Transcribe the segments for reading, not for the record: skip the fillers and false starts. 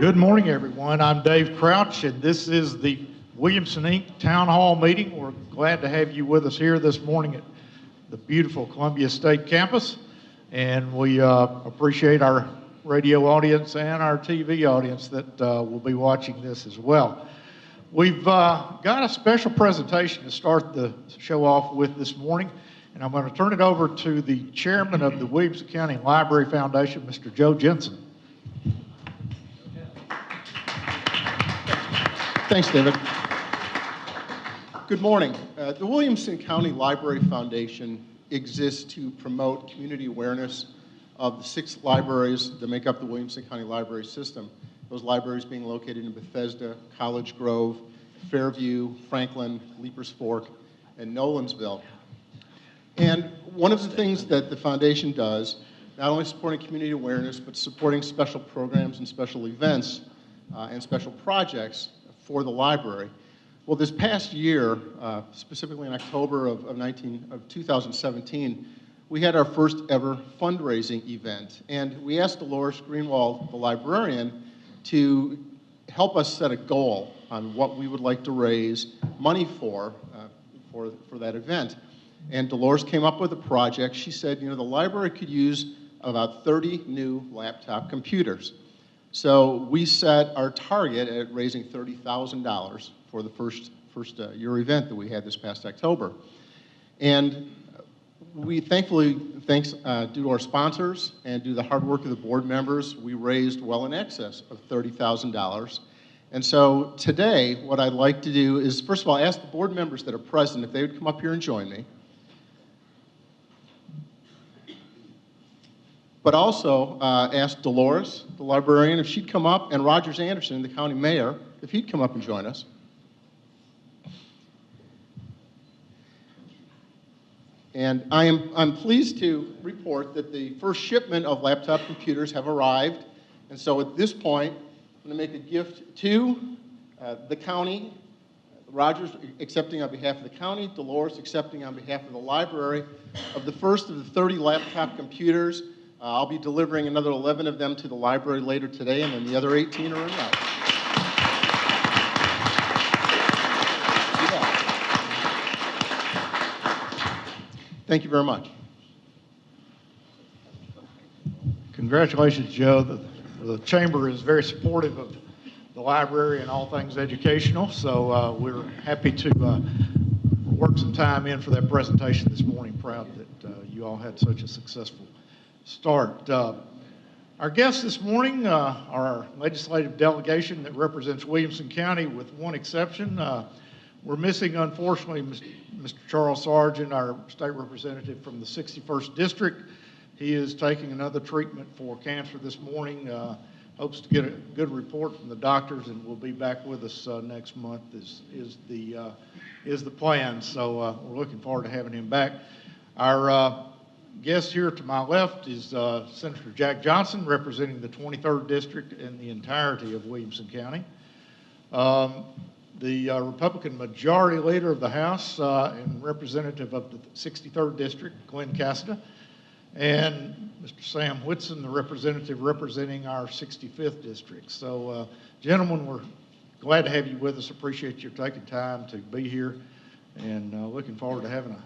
Good morning, everyone. I'm Dave Crouch, and this is the Williamson Inc. Town Hall meeting. We're glad to have you with us here this morning at the beautiful Columbia State campus, and we appreciate our radio audience and our TV audience that will be watching this as well. We've got a special presentation to start the show off with this morning, and I'm going to turn it over to the chairman of the Williamson County Library Foundation, Mr. Joe Jensen. Thanks, David. Good morning. The Williamson County Library Foundation exists to promote community awareness of the 6 libraries that make up the Williamson County Library System. Those libraries being located in Bethesda, College Grove, Fairview, Franklin, Leapers Fork, and Nolensville. And one of the things that the foundation does, not only supporting community awareness, but supporting special programs and special events and special projects for the library. Well, this past year, specifically in October of 2017, we had our first ever fundraising event. And we asked Dolores Greenwald, the librarian, to help us set a goal on what we would like to raise money for that event. And Dolores came up with a project. She said, you know, the library could use about 30 new laptop computers. So we set our target at raising $30,000 for the first year event that we had this past October. And we thankfully, thanks due to our sponsors and due to the hard work of the board members, we raised well in excess of $30,000. And so today, what I'd like to do is, first of all, ask the board members that are present if they would come up here and join me. But also ask Dolores, the librarian, if she'd come up, and Rogers Anderson, the county mayor, if he'd come up and join us. And I'm pleased to report that the first shipment of laptop computers have arrived. And so at this point, I'm going to make a gift to the county, Rogers accepting on behalf of the county, Dolores accepting on behalf of the library, of the first of the 30 laptop computers. I'll be delivering another 11 of them to the library later today, and then the other 18 are in route. Thank you very much. Congratulations, Joe. The Chamber is very supportive of the library and all things educational, so we're happy to work some time in for that presentation this morning. Proud that you all had such a successful start. Our guests this morning are our legislative delegation that represents Williamson County, with one exception. We're missing, unfortunately, Mr. Charles Sargent, our state representative from the 61st District. He is taking another treatment for cancer this morning. Hopes to get a good report from the doctors, and will be back with us next month is the plan. So we're looking forward to having him back. Our guest here to my left is Senator Jack Johnson, representing the 23rd District and the entirety of Williamson County. The Republican Majority Leader of the House and representative of the 63rd District, Glen Casada, and Mr. Sam Whitson, the representative representing our 65th District. So, gentlemen, we're glad to have you with us. Appreciate you taking time to be here, and looking forward to having a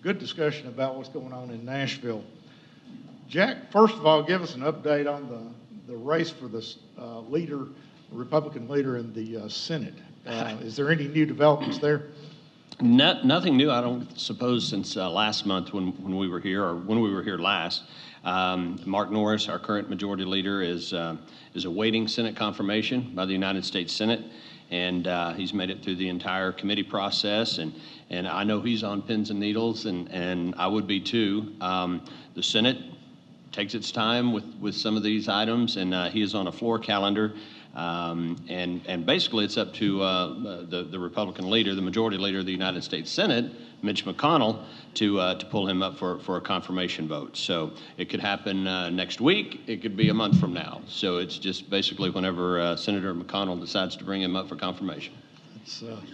good discussion about what's going on in Nashville. Jack, first of all, give us an update on the race for the Republican leader in the Senate. Is there any new developments there? Nothing new, I don't suppose, since last month when we were here, or when we were here last. Mark Norris, our current majority leader, is awaiting Senate confirmation by the United States Senate, and he's made it through the entire committee process, and I know he's on pins and needles, and I would be too. The Senate takes its time with some of these items, and he is on a floor calendar. And basically it's up to the Republican leader, the majority leader of the United States Senate, Mitch McConnell, to pull him up for a confirmation vote. So it could happen next week. It could be a month from now. So it's just basically whenever Senator McConnell decides to bring him up for confirmation.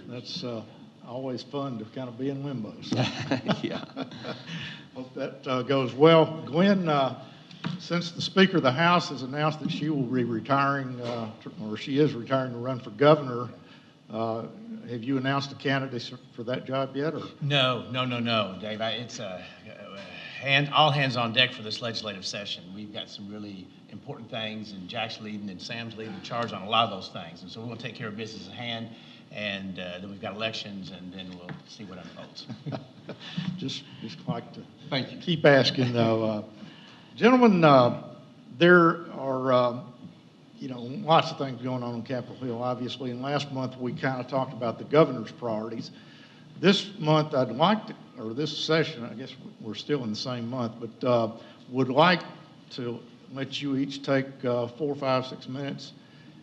That's always fun to kind of be in limbo. So. Yeah. Hope that goes well. Glenn, Since the Speaker of the House has announced that she will be retiring, or she is retiring to run for governor, have you announced a candidate for that job yet? Or? No, Dave. It's all hands on deck for this legislative session. We've got some really important things, and Jack's leading and Sam's leading the charge on a lot of those things. And so we're going to take care of business at hand, and then we've got elections, and then we'll see what unfolds. just like to Thank you. keep asking, though. Gentlemen, there are, lots of things going on Capitol Hill, obviously, and last month we kind of talked about the governor's priorities. This month, or this session, I guess we're still in the same month, but would like to let you each take 4, 5, 6 minutes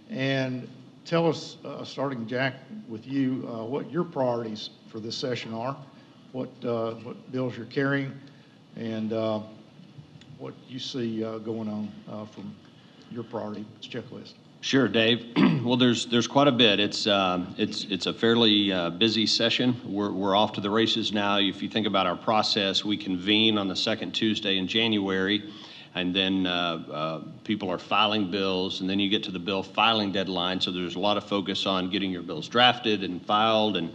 and tell us, starting Jack with you, what your priorities for this session are, what bills you're carrying, and what you see going on from your priority checklist. Sure, Dave. Well, there's quite a bit. It's a fairly busy session. We're off to the races now. If you think about our process, we convene on the second Tuesday in January, and then people are filing bills, and then you get to the bill filing deadline. So there's a lot of focus on getting your bills drafted and filed and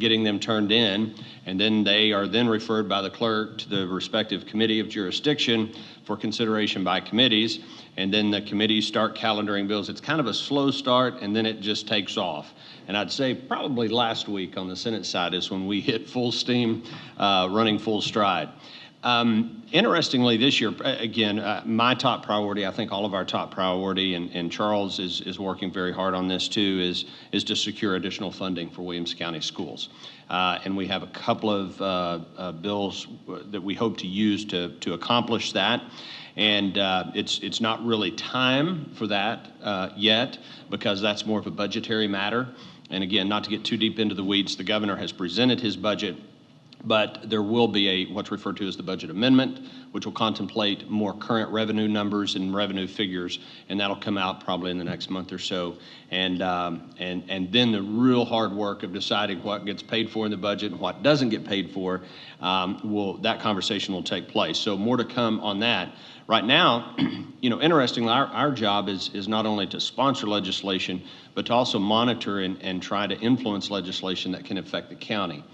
getting them turned in, and then they are then referred by the clerk to the respective committee of jurisdiction for consideration by committees, and then the committees start calendaring bills. It's kind of a slow start, and then it just takes off. And I'd say probably last week on the Senate side is when we hit full steam, running full stride. Interestingly, this year, again, my top priority, I think all of our top priority, and Charles is working very hard on this too, is to secure additional funding for Williamson County schools. And we have a couple of bills that we hope to use to accomplish that. And it's not really time for that yet, because that's more of a budgetary matter. And again, not to get too deep into the weeds, the governor has presented his budget, but there will be what's referred to as the budget amendment, which will contemplate more current revenue numbers and revenue figures, and that'll come out probably in the next month or so. And then the real hard work of deciding what gets paid for in the budget and what doesn't get paid for, that conversation will take place. So more to come on that. Right now, interestingly, our job is not only to sponsor legislation, but to also monitor and try to influence legislation that can affect the county.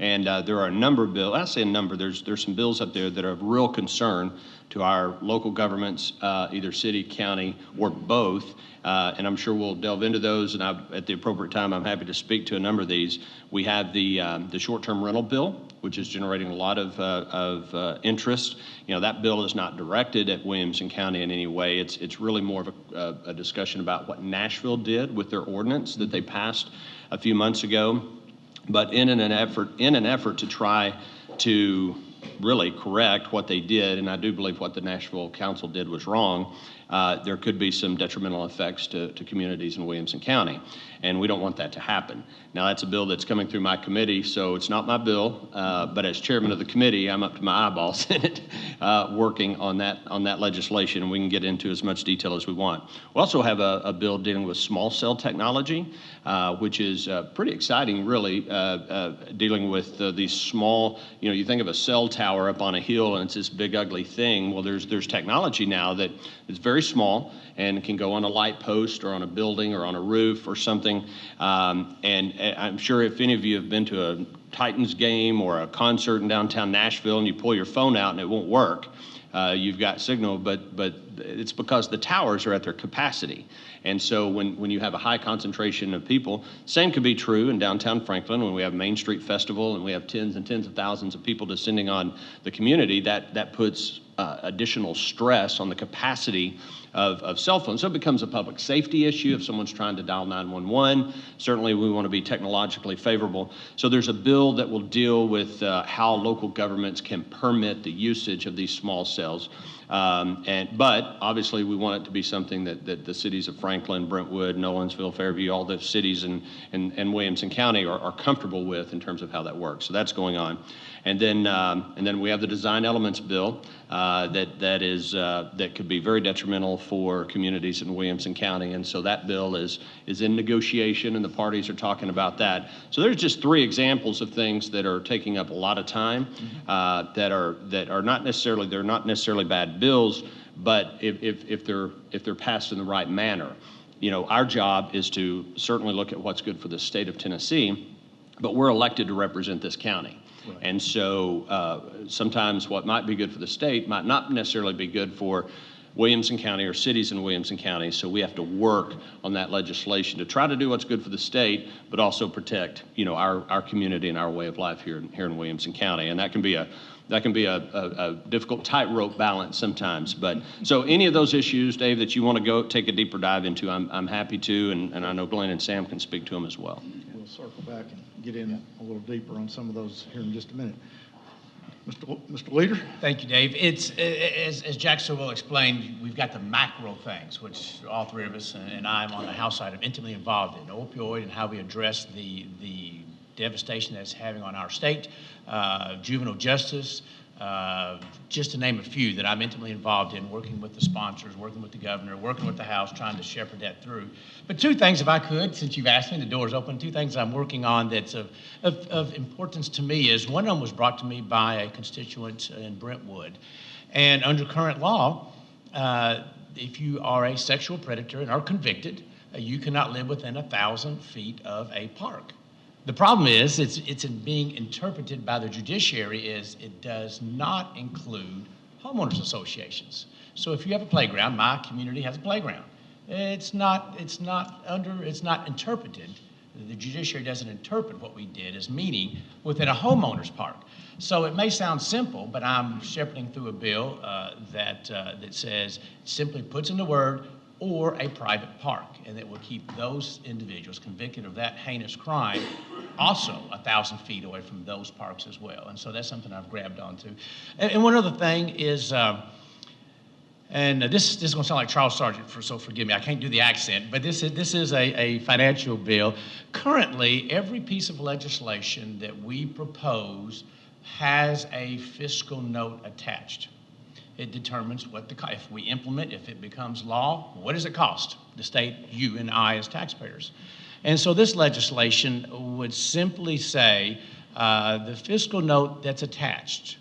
And there are a number of bills. I say a number. There's some bills up there that are of real concern to our local governments, either city, county, or both. And I'm sure we'll delve into those. And at the appropriate time, I'm happy to speak to a number of these. We have the short-term rental bill, which is generating a lot of interest. That bill is not directed at Williamson County in any way. It's really more of a discussion about what Nashville did with their ordinance that they passed a few months ago. But in an effort to try to really correct what they did, and I do believe what the Nashville Council did was wrong, there could be some detrimental effects to communities in Williamson County, and we don't want that to happen. Now, that's a bill that's coming through my committee, so it's not my bill, but as chairman of the committee, I'm up to my eyeballs in it, working on that legislation, and we can get into as much detail as we want. We also have a bill dealing with small cell technology, which is pretty exciting, really, dealing with these small, you think of a cell tower up on a hill and it's this big ugly thing. Well, there's technology now that is very small and can go on a light post or on a building or on a roof or something. And I'm sure if any of you have been to a Titans game or a concert in downtown Nashville and you pull your phone out and it won't work, you've got signal, but it's because the towers are at their capacity. And so when you have a high concentration of people, same could be true in downtown Franklin when we have Main Street Festival and we have tens and tens of thousands of people descending on the community, that puts additional stress on the capacity of cell phones. So it becomes a public safety issue if someone's trying to dial 911. Certainly we want to be technologically favorable. So there's a bill that will deal with how local governments can permit the usage of these small cells. But obviously we want it to be something that the cities of Franklin, Brentwood, Nolensville, Fairview, all the cities in Williamson County are comfortable with in terms of how that works. So that's going on. And then we have the design elements bill that could be very detrimental for communities in Williamson County. And so that bill is in negotiation, and the parties are talking about that. So there's just 3 examples of things that are taking up a lot of time, that are not necessarily bad bills, but if they're passed in the right manner. You know, our job is to certainly look at what's good for the state of Tennessee, but we're elected to represent this county. Right. And so sometimes what might be good for the state might not necessarily be good for Williamson County or cities in Williamson County. So we have to work on that legislation to try to do what's good for the state, but also protect, you know, our community and our way of life here in Williamson County. And that can be a difficult tightrope balance sometimes. But so any of those issues, Dave, that you want to go take a deeper dive into, I'm happy to, and I know Glen and Sam can speak to them as well. We'll circle back and get in a little deeper on some of those here in just a minute. Mr. Leader? Thank you, Dave. It's, as Jack so well explained, we've got the macro things, which all three of us and I'm on the House side are intimately involved in, opioid and how we address the devastation that it's having on our state, juvenile justice, just to name a few that I'm intimately involved in, working with the sponsors, working with the governor, working with the House, trying to shepherd that through. But two things, if I could, since you've asked me, the door's open, two things I'm working on that's of importance to me is one of them was brought to me by a constituent in Brentwood. And under current law, if you are a sexual predator and are convicted, you cannot live within 1,000 feet of a park. The problem is, it's in being interpreted by the judiciary is it does not include homeowners associations. So if you have a playground, my community has a playground. It's not interpreted. The judiciary doesn't interpret what we did as meaning within a homeowner's park. So it may sound simple, but I'm shepherding through a bill that says, simply puts in the word, or a private park, and that will keep those individuals convicted of that heinous crime also 1,000 feet away from those parks as well. And so that's something I've grabbed onto. And one other thing is, and this is going to sound like Charles Sargent, so forgive me, I can't do the accent, but this is a financial bill. Currently, every piece of legislation that we propose has a fiscal note attached. It determines what if we implement, if it becomes law, what does it cost the state, you and I as taxpayers? And so this legislation would simply say the fiscal note that's attached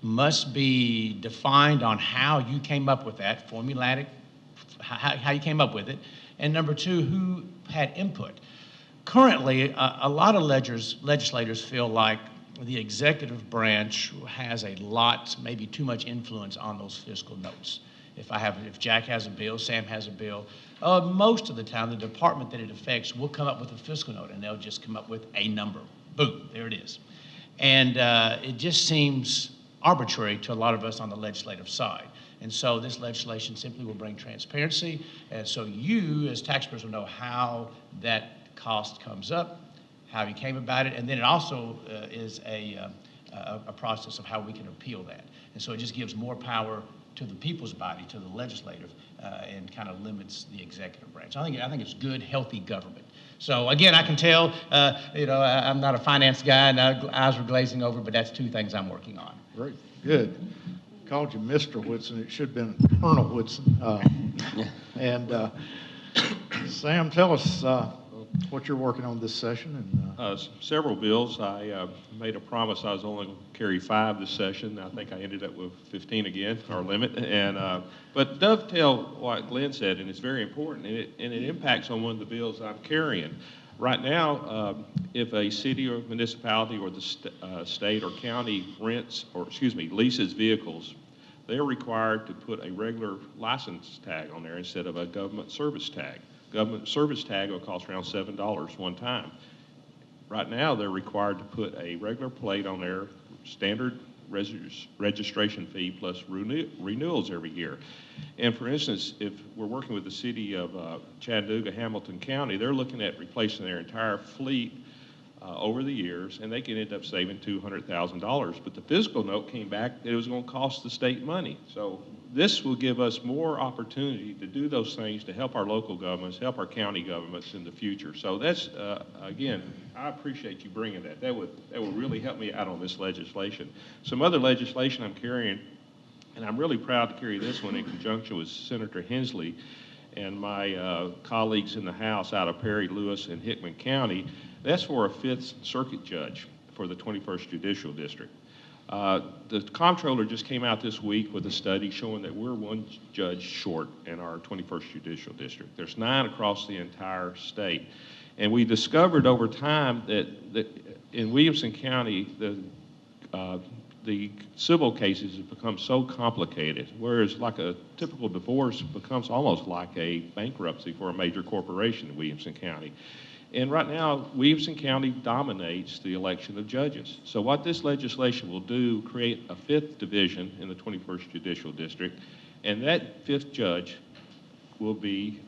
must be defined on how you came up with that, formulatic, how you came up with it, and number two, who had input. Currently, a lot of legislators feel like the executive branch has a lot, maybe too much influence on those fiscal notes. If Jack has a bill, Sam has a bill, most of the time the department that it affects will come up with a fiscal note and they'll just come up with a number. Boom, there it is. And it just seems arbitrary to a lot of us on the legislative side. And so this legislation simply will bring transparency, and so you as taxpayers will know how that cost comes up, how you came about it, and then it also is a process of how we can appeal that. And so it just gives more power to the people's body, to the legislative, and kind of limits the executive branch. I think it's good, healthy government. So again, I can tell, I'm not a finance guy, and eyes were glazing over, but that's two things I'm working on. Great, good. Called you Mr. Whitson. It should have been Colonel Whitson. And Sam, tell us what you're working on this session. And several bills. I made a promise I was only going to carry 5 this session. I think I ended up with 15 again, our limit. And but dovetail what Glen said, and it's very important, and it impacts on one of the bills I'm carrying. Right now, if a city or municipality or the state or county leases vehicles, they're required to put a regular license tag on there instead of a government service tag. Government service tag will cost around $7 one time. Right now, they're required to put a regular plate on there, standard registration fee plus renewals every year. And for instance, if we're working with the city of Chattanooga, Hamilton County, they're looking at replacing their entire fleet over the years, and they can end up saving $200,000. But the fiscal note came back that it was going to cost the state money. So this will give us more opportunity to do those things to help our local governments, help our county governments in the future. So that's, again, I appreciate you bringing that. That would really help me out on this legislation. Some other legislation I'm carrying, and I'm really proud to carry this one in conjunction with Senator Hensley and my colleagues in the House out of Perry, Lewis, and Hickman County. That's for a 5th Circuit judge for the 21st Judicial District. The comptroller just came out this week with a study showing that we're one judge short in our 21st Judicial District. There's 9 across the entire state. And we discovered over time that in Williamson County, the civil cases have become so complicated, whereas like a typical divorce becomes almost like a bankruptcy for a major corporation in Williamson County. And right now, Williamson County dominates the election of judges. So what this legislation will do, create a 5th division in the 21st Judicial District, and that 5th judge will be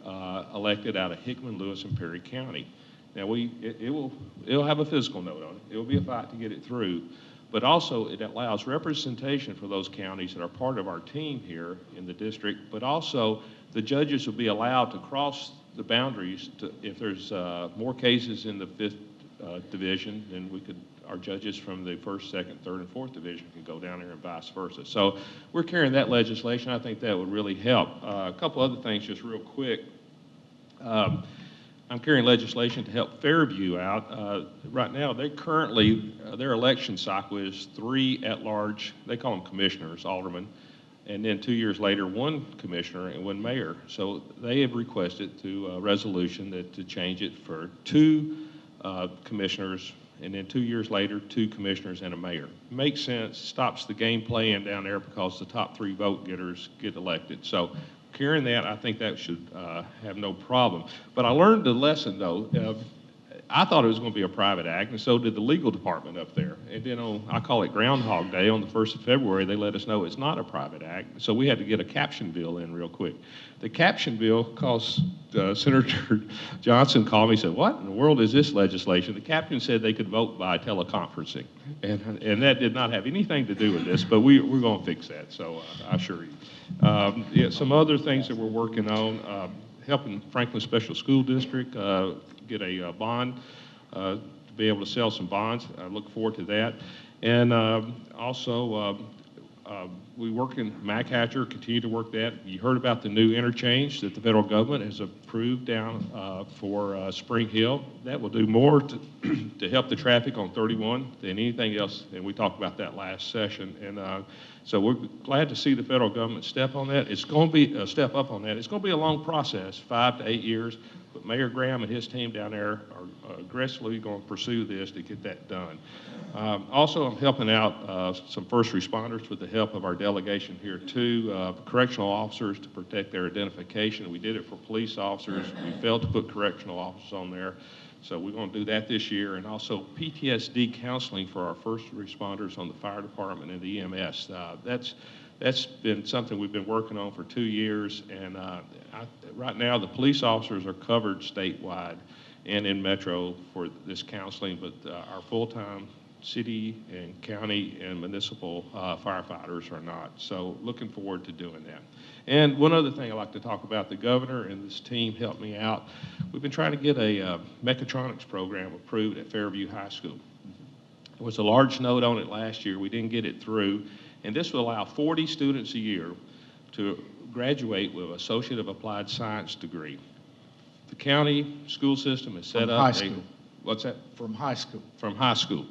elected out of Hickman, Lewis, and Perry County. Now, it'll have a physical note on it. It will be a fight to get it through, but also it allows representation for those counties that are part of our team here in the district, but also the judges will be allowed to cross the boundaries if there's more cases in the 5th division, then our judges from the 1st, 2nd, 3rd, and 4th division can go down there and vice versa. So we're carrying that legislation. I think that would really help. A couple other things just real quick. I'm carrying legislation to help Fairview out. Right now, they currently, their election cycle is 3 at-large, they call them commissioners, aldermen, and then 2 years later, 1 commissioner and 1 mayor. So they have requested through a resolution to change it for 2 commissioners, and then 2 years later, 2 commissioners and a mayor. Makes sense, stops the game playing down there because the top 3 vote getters get elected. So carrying that, I think that should have no problem. But I learned the lesson, though. I thought it was going to be a private act, and so did the legal department up there. And then I call it Groundhog Day, on the 1st of February, they let us know it's not a private act. So we had to get a caption bill in real quick. The caption bill caused Senator Johnson called me and said, "What in the world is this legislation?" The captain said they could vote by teleconferencing, and that did not have anything to do with this, but we're going to fix that, so I assure you. Yeah, some other things that we're working on, helping Franklin Special School District get a bond, to be able to sell some bonds. I look forward to that. And also, we work in McHatcher, continue to work that. You heard about the new interchange that the federal government has approved down for Spring Hill. That will do more to help the traffic on 31 than anything else, and we talked about that last session. And so we're glad to see the federal government step on that. It's going to be step up on that. It's going to be a long process, 5 to 8 years, but Mayor Graham and his team down there are aggressively going to pursue this to get that done. Also, I'm helping out some first responders with the help of our delegation here too, correctional officers to protect their identification. We did it for police officers. We failed to put correctional officers on there. So we're going to do that this year, and also PTSD counseling for our first responders on the fire department and the EMS. That's been something we've been working on for 2 years, and right now the police officers are covered statewide and in Metro for this counseling, but our full-time city and county and municipal firefighters are not. So looking forward to doing that. And one other thing I'd like to talk about, the governor and this team helped me out. We've been trying to get a mechatronics program approved at Fairview High School. There was a large note on it last year. We didn't get it through. And this will allow 40 students a year to graduate with an Associate of Applied Science degree. The county school system is set up. High school. What's that? From high school. From high school.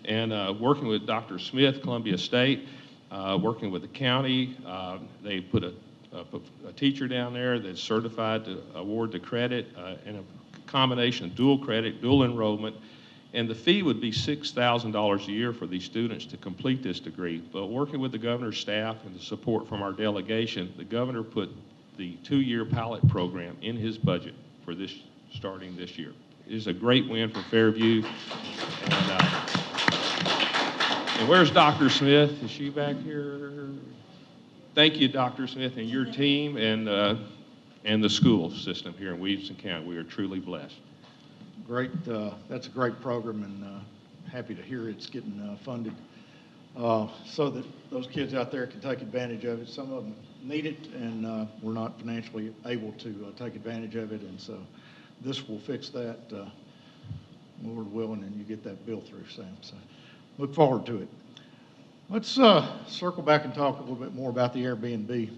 And working with Dr. Smith, Columbia State, working with the county, they put a teacher down there that's certified to award the credit in a combination of dual credit, dual enrollment, and the fee would be $6,000 a year for these students to complete this degree. But working with the governor's staff and the support from our delegation, the governor put the 2-year pilot program in his budget for this, starting this year. It is a great win for Fairview. And where's Dr. Smith? Is she back here? Thank you, Dr. Smith, and your team and the school system here in Williamson County. We are truly blessed. Great. That's a great program, and happy to hear it's getting funded so that those kids out there can take advantage of it. Some of them need it, and we're not financially able to take advantage of it, and so this will fix that, Lord willing, and you get that bill through, Sam. So look forward to it. Let's circle back and talk a little bit more about the Airbnb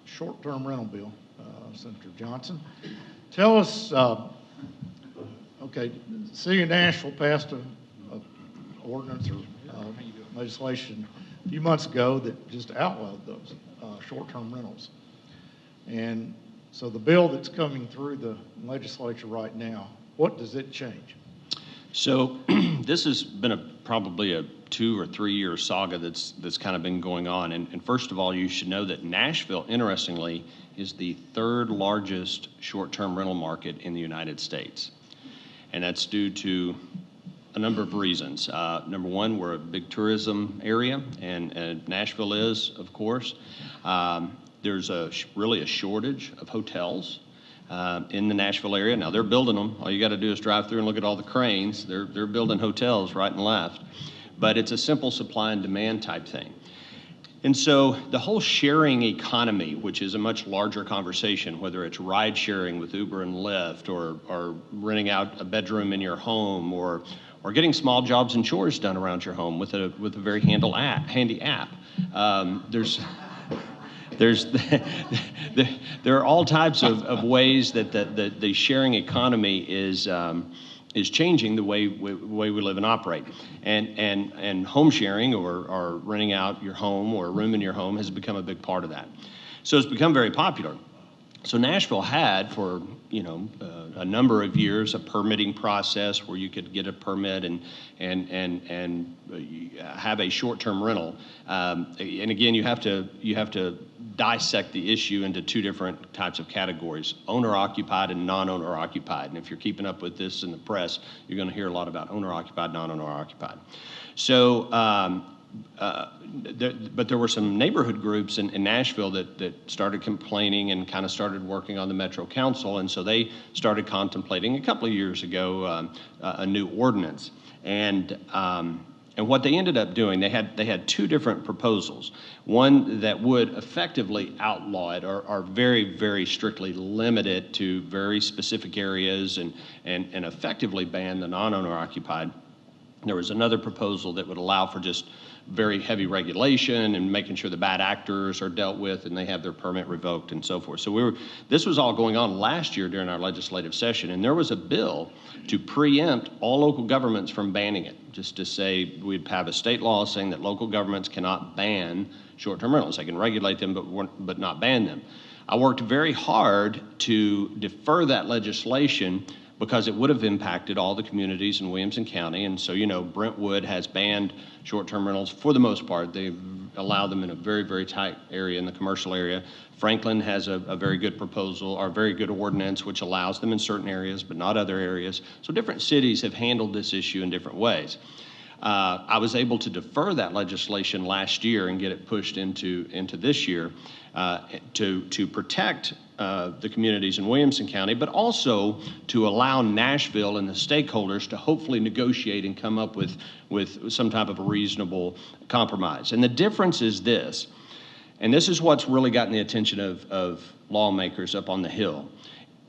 short-term rental bill. Senator Johnson, tell us, okay, the city of Nashville passed a ordinance or legislation a few months ago that just outlawed those short-term rentals. And so the bill that's coming through the legislature right now, what does it change? So this has been probably a 2 or 3 year saga that's kind of been going on. And first of all, you should know that Nashville, interestingly, is the 3rd largest short-term rental market in the United States. And that's due to a number of reasons. Number one, we're a big tourism area, and Nashville is, of course. There's really a shortage of hotels in the Nashville area. Now, they're building them. All you got to do is drive through and look at all the cranes. They're building hotels right and left. But it's a simple supply and demand type thing. And so the whole sharing economy, which is a much larger conversation, whether it's ride sharing with Uber and Lyft, or renting out a bedroom in your home, or getting small jobs and chores done around your home with a very handy app. There are all types of ways that the sharing economy is changing the way we live and operate. And home sharing or renting out your home or a room in your home has become a big part of that. So it's become very popular. So Nashville had for a number of years a permitting process where you could get a permit and have a short-term rental. And again, you have to dissect the issue into 2 different types of categories: owner-occupied and non-owner occupied. And if you're keeping up with this in the press, you're going to hear a lot about owner-occupied, non-owner occupied. So. But there were some neighborhood groups in Nashville that started complaining and kind of started working on the Metro Council, and so they started contemplating a couple of years ago a new ordinance. And what they ended up doing, they had 2 different proposals. One that would effectively outlaw it or very, very strictly limit it to very specific areas and effectively ban the non-owner occupied. There was another proposal that would allow for just very heavy regulation and making sure the bad actors are dealt with and they have their permit revoked and so forth. So this was all going on last year during our legislative session, and there was a bill to preempt all local governments from banning it, just to say we'd have a state law saying that local governments cannot ban short-term rentals. They can regulate them, but not ban them. I worked very hard to defer that legislation because it would have impacted all the communities in Williamson County. And so, Brentwood has banned short-term rentals for the most part. They've allowed them in a very, very tight area in the commercial area. Franklin has a very good proposal, or a very good ordinance, which allows them in certain areas, but not other areas. So different cities have handled this issue in different ways. I was able to defer that legislation last year and get it pushed into this year to protect the communities in Williamson County, but also to allow Nashville and the stakeholders to hopefully negotiate and come up with some type of a reasonable compromise. And the difference is this, and this is what's really gotten the attention of lawmakers up on the Hill.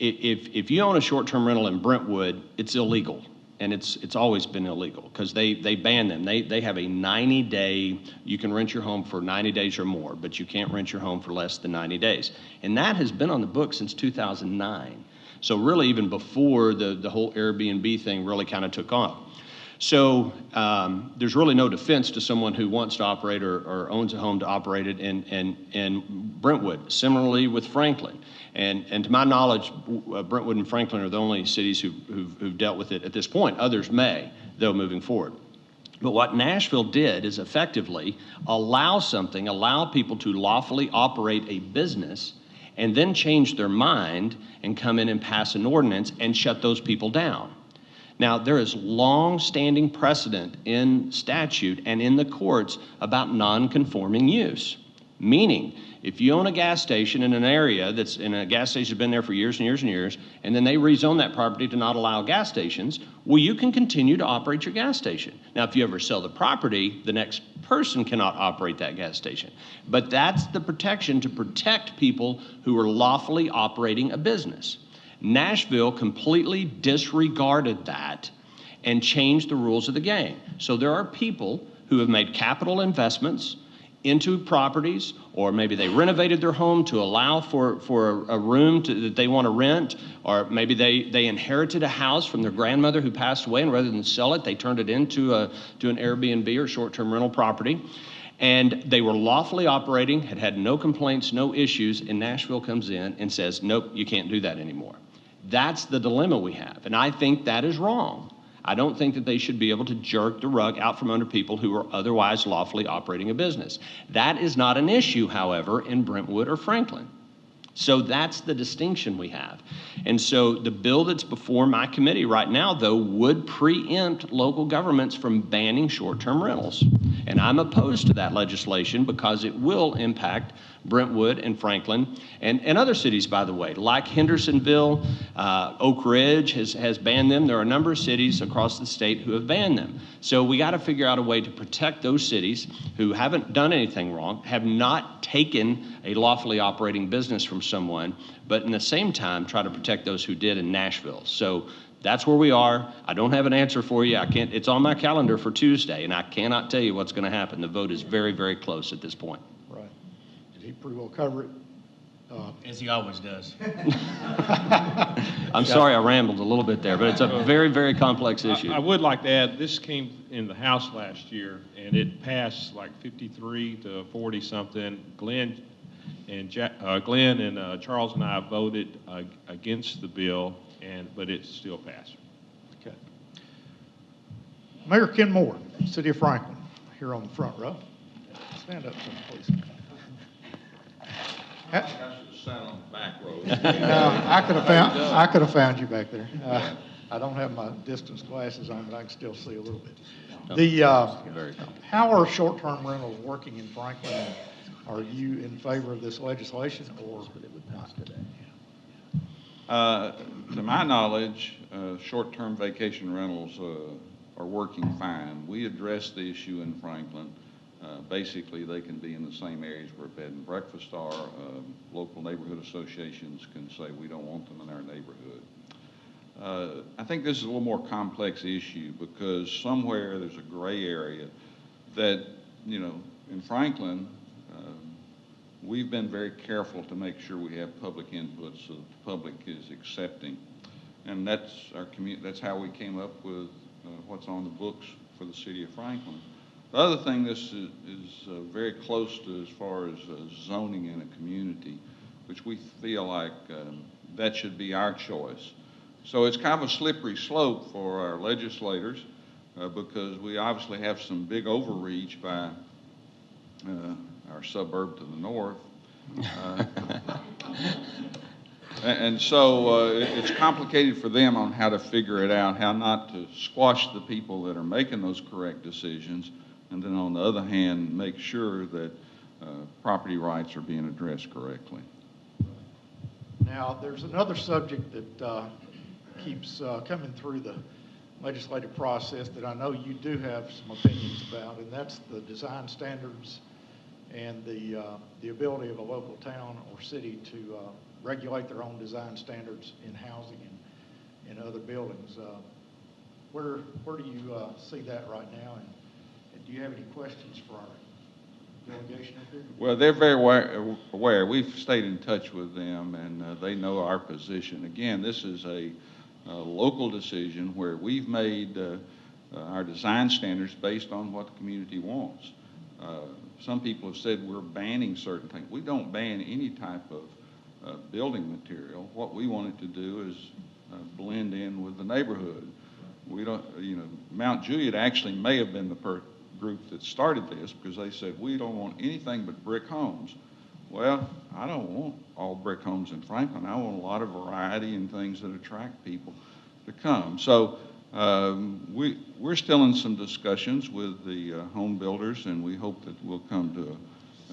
If you own a short-term rental in Brentwood, it's illegal. And it's always been illegal because they ban them. They have a 90-day, you can rent your home for 90 days or more, but you can't rent your home for less than 90 days. And that has been on the books since 2009. So really even before the whole Airbnb thing really kind of took off. So there's really no defense to someone who wants to operate or owns a home to operate it in Brentwood. Similarly with Franklin. And to my knowledge, Brentwood and Franklin are the only cities who've dealt with it at this point. Others may, though, moving forward. But what Nashville did is effectively allow people to lawfully operate a business and then change their mind and come in and pass an ordinance and shut those people down. Now, there is long-standing precedent in statute and in the courts about non-conforming use, meaning if you own a gas station in an area that's in a gas station that's been there for years and years and years, and then they rezone that property to not allow gas stations, well, you can continue to operate your gas station. Now, if you ever sell the property, the next person cannot operate that gas station. But that's the protection to protect people who are lawfully operating a business. Nashville completely disregarded that and changed the rules of the game. So there are people who have made capital investments into properties or maybe they renovated their home to allow for a room that they want to rent, or maybe they inherited a house from their grandmother who passed away, and rather than sell it, they turned it into an Airbnb or short-term rental property. And they were lawfully operating, had no complaints, no issues, and Nashville comes in and says, nope, you can't do that anymore. That's the dilemma we have, and I think that is wrong. I don't think that they should be able to jerk the rug out from under people who are otherwise lawfully operating a business. That is not an issue, however, in Brentwood or Franklin. So that's the distinction we have. And so the bill that's before my committee right now, though, would preempt local governments from banning short-term rentals. And I'm opposed to that legislation because it will impact Brentwood and Franklin and other cities, by the way, like Hendersonville, Oak Ridge has banned them. There are a number of cities across the state who have banned them. So we got to figure out a way to protect those cities who haven't done anything wrong, have not taken a lawfully operating business from someone, but in the same time try to protect those who did in Nashville. So that's where we are. I don't have an answer for you. It's on my calendar for Tuesday, and I cannot tell you what's going to happen. The vote is very, very close at this point. Right. Did he pretty well cover it? As he always does. I'm sorry I rambled a little bit there, but it's a very, very complex issue. I would like to add, this came in the House last year, and it passed like 53 to 40 something. Glen and Charles and I voted against the bill, but it still passed. Okay. Mayor Ken Moore, City of Franklin, here on the front row. Stand up, please. I should have sat on the back row. I could have found you back there. I don't have my distance glasses on, but I can still see a little bit. How are short-term rentals working in Franklin? Are you in favor of this legislation or not? To my knowledge, short-term vacation rentals are working fine. We addressed the issue in Franklin. Basically, they can be in the same areas where bed and breakfast are. Local neighborhood associations can say we don't want them in our neighborhood. I think this is a little more complex issue because somewhere there's a gray area that, in Franklin, we've been very careful to make sure we have public input so that the public is accepting. And that's how we came up with what's on the books for the city of Franklin. The other thing, this is very close to as far as zoning in a community, which we feel like that should be our choice. So it's kind of a slippery slope for our legislators because we obviously have some big overreach by our suburb to the north. And so it's complicated for them on how to figure it out, how not to squash the people that are making those correct decisions, and then on the other hand, make sure that property rights are being addressed correctly. Now, there's another subject that keeps coming through the legislative process that I know you do have some opinions about, and that's the design standards and the ability of a local town or city to regulate their own design standards in housing and other buildings. Where do you see that right now, and do you have any questions for our delegation up here? Well, they're very aware. We've stayed in touch with them, and they know our position. Again, this is a local decision where we've made our design standards based on what the community wants. Some people have said we're banning certain things. We don't ban any type of building material. What we wanted to do is blend in with the neighborhood. We don't, Mount Juliet actually may have been the group that started this because they said we don't want anything but brick homes. Well, I don't want all brick homes in Franklin. I want a lot of variety and things that attract people to come. So we're still in some discussions with the home builders, and we hope that we'll come to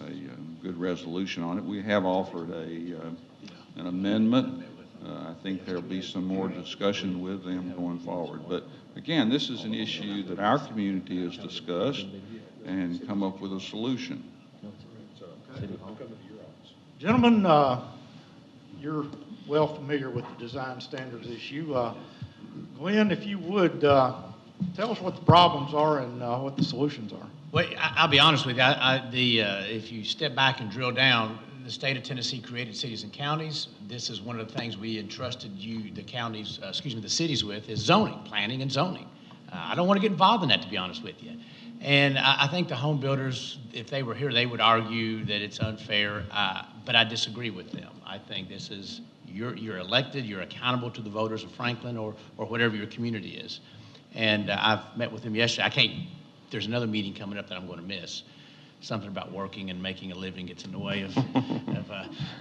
a good resolution on it. We have offered an amendment. I think there'll be some more discussion with them going forward. But again, this is an issue that our community has discussed and come up with a solution. Gentlemen, you're well familiar with the design standards issue. Glen, if you would Tell us what the problems are and what the solutions are. Well, I'll be honest with you. If you step back and drill down, the state of Tennessee created cities and counties. This is one of the things we entrusted the cities with, is zoning, planning and zoning. I don't want to get involved in that, to be honest with you. And I think the home builders, if they were here, they would argue that it's unfair, but I disagree with them. I think this is, you're elected, you're accountable to the voters of Franklin or whatever your community is. And I've met with them yesterday. There's another meeting coming up that I'm going to miss. Something about working and making a living gets in the way of,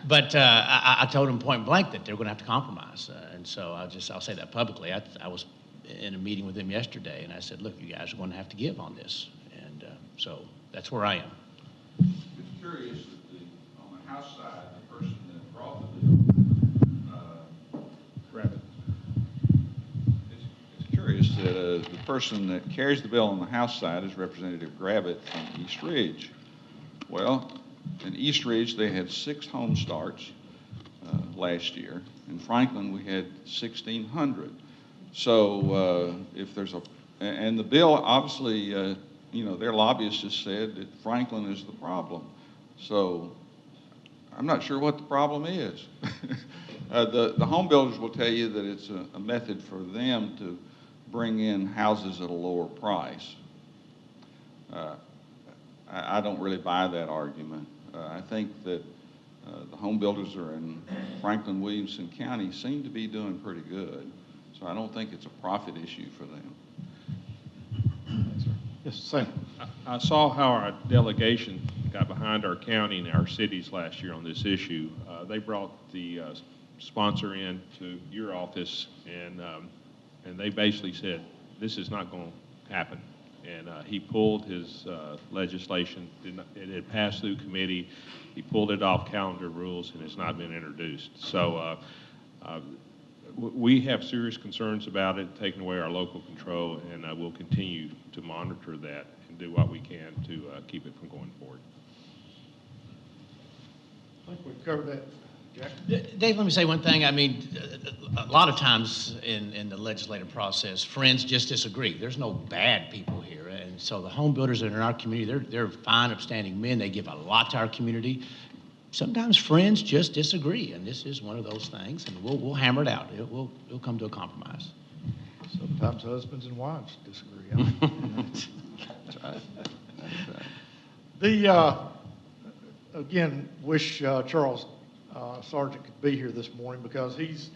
but I told them point blank that they're going to have to compromise. And so I'll say that publicly. I was in a meeting with them yesterday, and I said, look, you guys are going to have to give on this. And so that's where I am. It's curious that on the House side, the person that brought the bill, Rabbit. it's curious that the person that carries the bill on the House side is Representative Gravitt from East Ridge. Well, in East Ridge, they had 6 home starts last year. In Franklin, we had 1,600. So if there's and the bill, obviously, their lobbyists just said that Franklin is the problem. So I'm not sure what the problem is. The home builders will tell you that it's a method for them to bring in houses at a lower price. I don't really buy that argument. I think that the home builders are in Franklin, Williamson County seem to be doing pretty good. So I don't think it's a profit issue for them. Yes, Sam. I saw how our delegation got behind our county and our cities last year on this issue. They brought the sponsor in to your office, and they basically said, this is not going to happen. And he pulled his legislation. It had passed through committee. He pulled it off calendar rules, and it's not been introduced. So we have serious concerns about it, taking away our local control, and we'll continue to monitor that and do what we can to keep it from going forward. I think we've covered that. Jack? Dave, let me say one thing. I mean, a lot of times in the legislative process, friends just disagree. There's no bad people here. And so the home builders that are in our community, they're fine, upstanding men. They give a lot to our community. Sometimes friends just disagree, and this is one of those things, and we'll hammer it out. We'll come to a compromise. Sometimes husbands and wives disagree. That's right. Again, wish Charles Sargent could be here this morning, because he's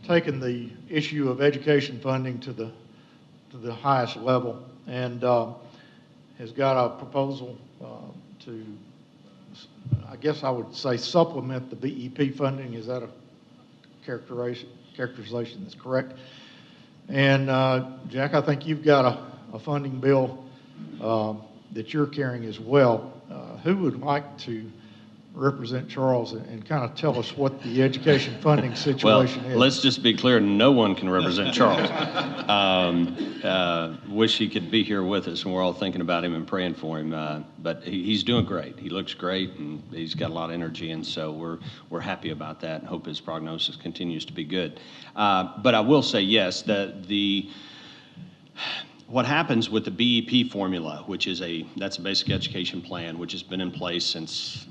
taken the issue of education funding to the highest level, and has got a proposal to, I guess I would say, supplement the BEP funding. Is that a characterization that's correct? And Jack, I think you've got a funding bill that you're carrying as well. Who would like to represent Charles and kind of tell us what the education funding situation is? Let's just be clear, no one can represent Charles. Wish he could be here with us, and we're all thinking about him and praying for him. But he's doing great. He looks great, and he's got a lot of energy, and so we're happy about that and hope his prognosis continues to be good. But I will say, yes, what happens with the BEP formula, that's a basic education plan, which has been in place since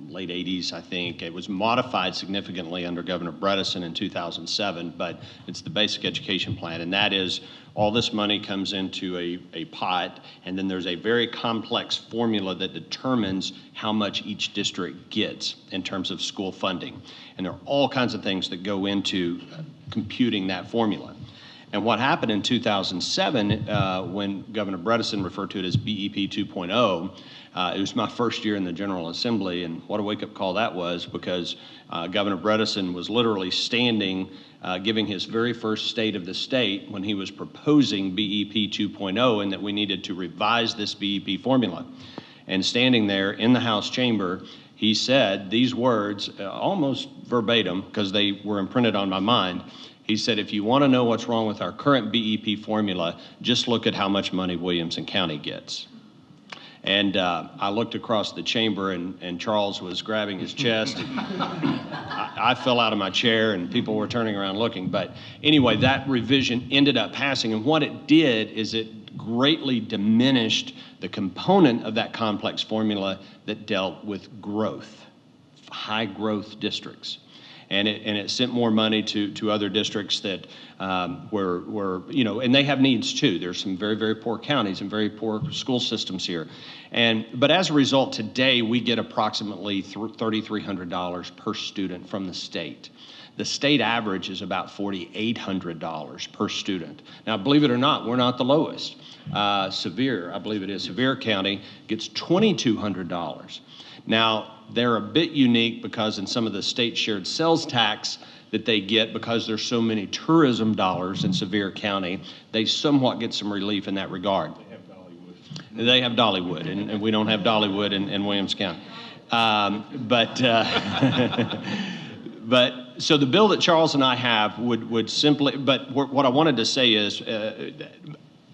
late 80s, I think. It was modified significantly under Governor Bredesen in 2007, but it's the basic education plan, and that is all this money comes into a pot, and then there's a very complex formula that determines how much each district gets in terms of school funding. And there are all kinds of things that go into computing that formula. And what happened in 2007, when Governor Bredesen referred to it as BEP 2.0, it was my first year in the General Assembly, and what a wake-up call that was, because Governor Bredesen was literally standing, giving his very first state of the state when he was proposing BEP 2.0, and that we needed to revise this BEP formula. And standing there in the House chamber, he said these words, almost verbatim, because they were imprinted on my mind. He said, if you want to know what's wrong with our current BEP formula, just look at how much money Williamson County gets. And I looked across the chamber, and Charles was grabbing his chest. I fell out of my chair, and people were turning around looking. But anyway, that revision ended up passing. And what it did is it greatly diminished the component of that complex formula that dealt with growth, high growth districts. And it sent more money to other districts that were, you know, and they have needs too. There's some very, very poor counties and very poor school systems here. But as a result, today we get approximately $3,300 per student from the state. The state average is about $4,800 per student. Now, believe it or not, we're not the lowest. Sevier, I believe it is, Sevier County gets $2,200. Now, they're a bit unique because in some of the state shared sales tax that they get, because there's so many tourism dollars in Sevier County, they somewhat get some relief in that regard. They have Dollywood, and we don't have Dollywood in Williams County. But so the bill that Charles and I have would simply, but what I wanted to say is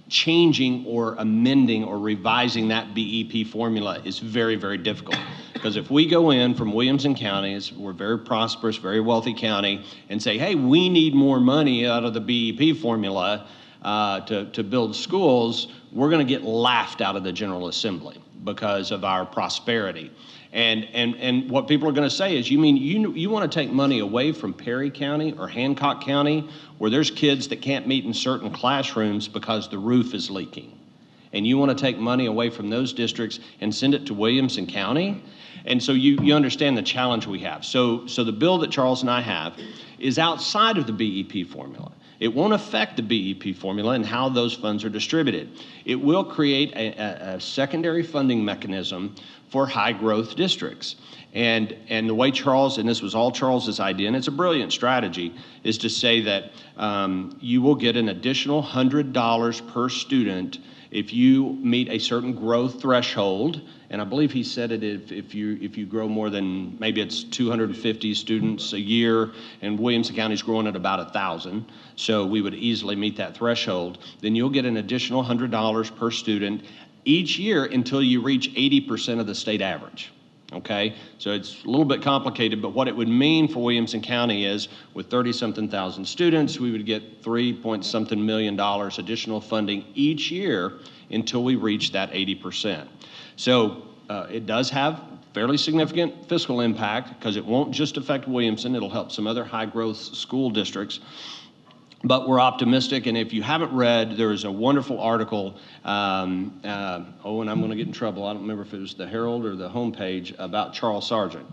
changing or amending or revising that BEP formula is very, very difficult. Because if we go in from Williamson County, we're a very prosperous, very wealthy county, and say, hey, we need more money out of the BEP formula to build schools, we're going to get laughed out of the General Assembly because of our prosperity. And what people are going to say is, you mean you want to take money away from Perry County or Hancock County, where there's kids that can't meet in certain classrooms because the roof is leaking, and you want to take money away from those districts and send it to Williamson County? And so you understand the challenge we have. So the bill that Charles and I have is outside of the BEP formula. It won't affect the BEP formula and how those funds are distributed. It will create a secondary funding mechanism for high growth districts. And the way Charles, and this was all Charles's idea, and it's a brilliant strategy, is to say that you will get an additional $100 per student if you meet a certain growth threshold. And I believe he said it if you grow more than, maybe it's 250 students a year, and Williamson County's growing at about 1,000, so we would easily meet that threshold, then you'll get an additional $100 per student each year until you reach 80% of the state average. Okay, so it's a little bit complicated, but what it would mean for Williamson County is, with 30-something thousand students, we would get $3-point-something million additional funding each year until we reach that 80%. So it does have fairly significant fiscal impact, because it won't just affect Williamson, it'll help some other high-growth school districts. But we're optimistic, and if you haven't read, there is a wonderful article, and I'm going to get in trouble. I don't remember if it was the Herald or the homepage, about Charles Sargent.